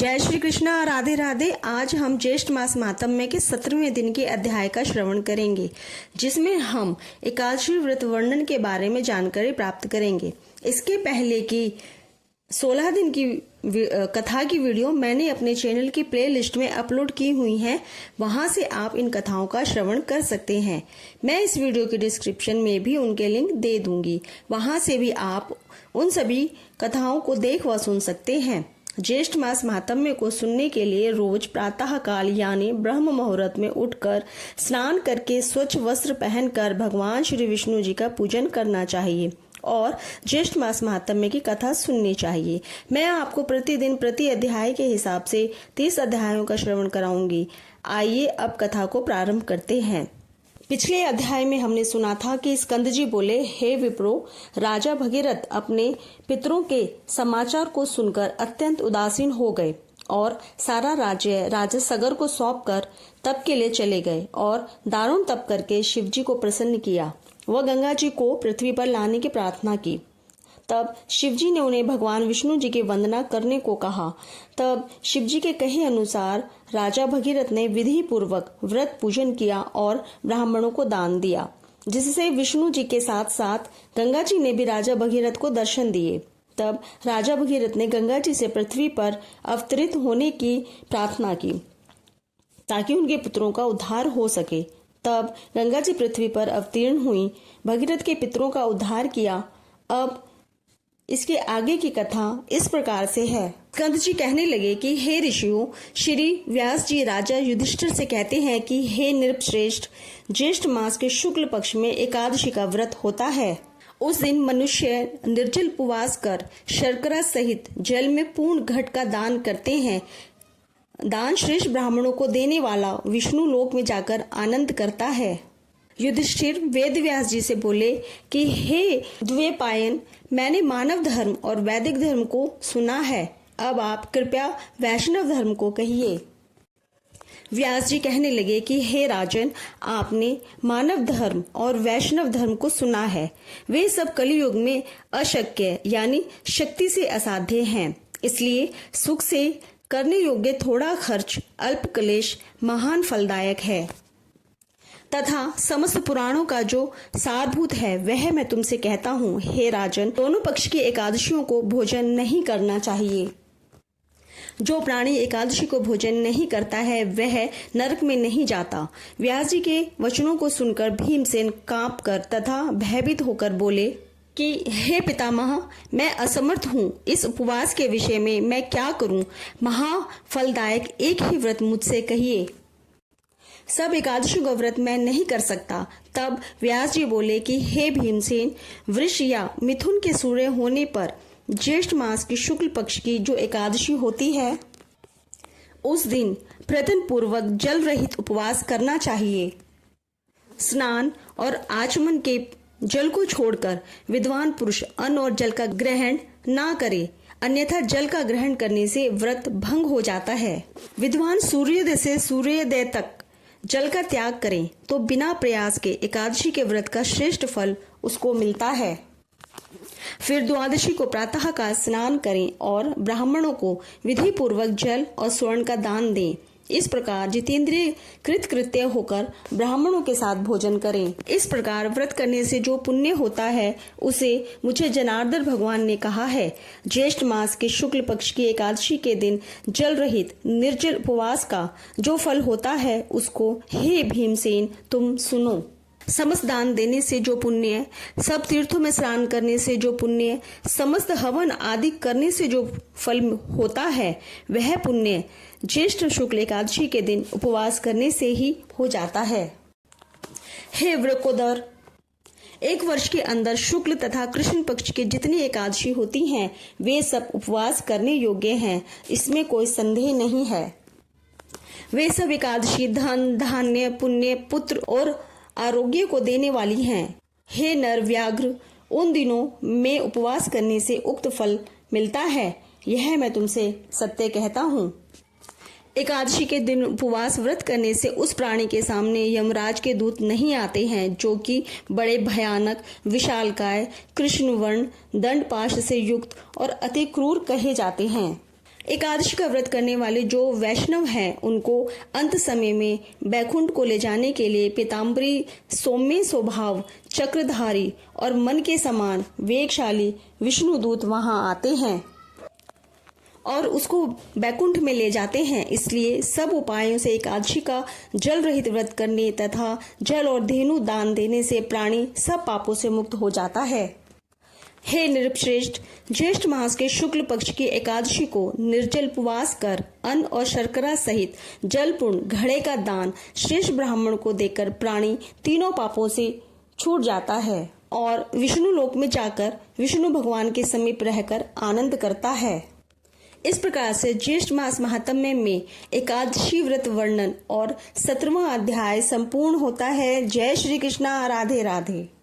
जय श्री कृष्णा, राधे राधे। आज हम ज्येष्ठ मास महात्म्य के 17वें दिन के अध्याय का श्रवण करेंगे, जिसमें हम एकादशी व्रत वर्णन के बारे में जानकारी प्राप्त करेंगे। इसके पहले की 16 दिन की कथा की वीडियो मैंने अपने चैनल की प्लेलिस्ट में अपलोड की हुई है, वहां से आप इन कथाओं का श्रवण कर सकते हैं। मैं इस वीडियो के डिस्क्रिप्शन में भी उनके लिंक दे दूंगी, वहां से भी आप उन सभी कथाओं को देख व सुन सकते हैं। ज्येष्ठ मास महात्म्य को सुनने के लिए रोज प्रातः काल यानी ब्रह्म मुहूर्त में उठकर स्नान करके स्वच्छ वस्त्र पहनकर भगवान श्री विष्णु जी का पूजन करना चाहिए और ज्येष्ठ मास महात्म्य की कथा सुननी चाहिए। मैं आपको प्रतिदिन प्रति अध्याय के हिसाब से 30 अध्यायों का श्रवण कराऊंगी। आइए अब कथा को प्रारंभ करते हैं। पिछले अध्याय में हमने सुना था कि स्कंद जी बोले, हे विप्रो, राजा भगीरथ अपने पितरों के समाचार को सुनकर अत्यंत उदासीन हो गए और सारा राज्य राजा सगर को सौंपकर तप के लिए चले गए और दारुण तप करके शिव जी को प्रसन्न किया। वह गंगा जी को पृथ्वी पर लाने की प्रार्थना की। तब शिव जी ने उन्हें भगवान विष्णु जी की वंदना करने को कहा। तब शिव जी के कहे अनुसार राजा भगीरथ ने विधि पूर्वक व्रत पूजन किया और ब्राह्मणों को दान दिया, जिससे विष्णु जी के साथ साथ गंगा जी ने भी राजा भगीरथ को दर्शन दिए। तब राजा भगीरथ ने गंगा जी से पृथ्वी पर अवतरित होने की प्रार्थना की ताकि उनके पुत्रों का उद्धार हो सके। तब गंगा जी पृथ्वी पर अवतीर्ण हुई, भगीरथ के पितरों का उद्धार किया। अब इसके आगे की कथा इस प्रकार से है। स्कंद जी कहने लगे कि हे ऋषियों, श्री व्यास जी राजा युधिष्ठिर से कहते हैं कि हे नृपश्रेष्ठ, ज्येष्ठ मास के शुक्ल पक्ष में एकादशी का व्रत होता है। उस दिन मनुष्य निर्जल उपवास कर शर्करा सहित जल में पूर्ण घट का दान करते हैं। दान श्रेष्ठ ब्राह्मणों को देने वाला विष्णु लोक में जाकर आनंद करता है। युधिष्ठिर वेद व्यास जी से बोले कि हे द्वैपायन, मैंने मानव धर्म और वैदिक धर्म को सुना है, अब आप कृपया वैष्णव धर्म को कहिए। व्यास जी कहने लगे कि हे राजन, आपने मानव धर्म और वैष्णव धर्म को सुना है। वे सब कलियुग में अशक्य यानी शक्ति से असाध्य हैं, इसलिए सुख से करने योग्य थोड़ा खर्च, अल्प क्लेश महान फलदायक है तथा समस्त पुराणों का जो सारभूत है वह मैं तुमसे कहता हूँ। हे राजन, दोनों पक्ष की एकादशियों को भोजन नहीं करना चाहिए। जो प्राणी एकादशी को भोजन नहीं करता है वह नरक में नहीं जाता। व्यास जी के वचनों को सुनकर भीमसेन कांपकर तथा भयभीत होकर बोले कि हे पितामह, मैं असमर्थ हूँ, इस उपवास के विषय में मैं क्या करूँ? महाफलदायक एक ही व्रत मुझसे कहिए। सब एकादशी का व्रत मैं नहीं कर सकता। तब व्यास जी बोले कि हे भीमसेन, वृष या मिथुन के सूर्य होने पर ज्येष्ठ मास की शुक्ल पक्ष की जो एकादशी होती है, उस दिन प्रयत्न पूर्वक जल रहित उपवास करना चाहिए। स्नान और आचमन के जल को छोड़कर विद्वान पुरुष अन्न और जल का ग्रहण ना करे, अन्यथा जल का ग्रहण करने से व्रत भंग हो जाता है। विद्वान सूर्योदय से सूर्योदय तक जल का त्याग करें तो बिना प्रयास के एकादशी के व्रत का श्रेष्ठ फल उसको मिलता है। फिर द्वादशी को प्रातः काल स्नान करें और ब्राह्मणों को विधि पूर्वक जल और स्वर्ण का दान दें। इस प्रकार जितेंद्रिय कृतकृत्य होकर ब्राह्मणों के साथ भोजन करें। इस प्रकार व्रत करने से जो पुण्य होता है उसे मुझे जनार्दन भगवान ने कहा है। ज्येष्ठ मास के शुक्ल पक्ष की एकादशी के दिन जल रहित निर्जल उपवास का जो फल होता है उसको हे भीमसेन तुम सुनो। समस्त दान देने से जो पुण्य, सब तीर्थों में स्नान करने से जो पुण्य, समस्त हवन आदि करने से जो फल होता है वह पुण्य ज्येष्ठ शुक्ल एकादशी के दिन उपवास करने से ही हो जाता है। हे वृकोदर, एक वर्ष के अंदर शुक्ल तथा कृष्ण पक्ष की जितनी एकादशी होती हैं वे सब उपवास करने योग्य हैं, इसमें कोई संदेह नहीं है। वे सब एकादशी धन, धान्य, पुण्य, पुत्र और आरोग्य को देने वाली हैं। हे नर व्याघ्र, उन दिनों में उपवास करने से उक्त फल मिलता है, यह मैं तुमसे सत्य कहता हूँ। एकादशी के दिन उपवास व्रत करने से उस प्राणी के सामने यमराज के दूत नहीं आते हैं जो कि बड़े भयानक, विशालकाय, कृष्ण वर्ण, दंड पाश से युक्त और अति क्रूर कहे जाते हैं। एकादशी का व्रत करने वाले जो वैष्णव हैं उनको अंत समय में बैकुंठ को ले जाने के लिए पीताम्बरी सौम्य स्वभाव चक्रधारी और मन के समान वेगशाली विष्णुदूत वहां आते हैं और उसको बैकुंठ में ले जाते हैं। इसलिए सब उपायों से एकादशी का जल रहित व्रत करने तथा जल और धेनु दान देने से प्राणी सब पापों से मुक्त हो जाता है। हे नृपश्रेष्ठ, ज्येष्ठ मास के शुक्ल पक्ष की एकादशी को निर्जल उपवास कर अन्न और शर्करा सहित जलपूर्ण घड़े का दान श्रेष्ठ ब्राह्मण को देकर प्राणी तीनों पापों से छूट जाता है और विष्णु लोक में जाकर विष्णु भगवान के समीप रहकर आनंद करता है। इस प्रकार से ज्येष्ठ मास महात्म्य में एकादशी व्रत वर्णन और 17वां अध्याय संपूर्ण होता है। जय श्री कृष्णा। राधे राधे।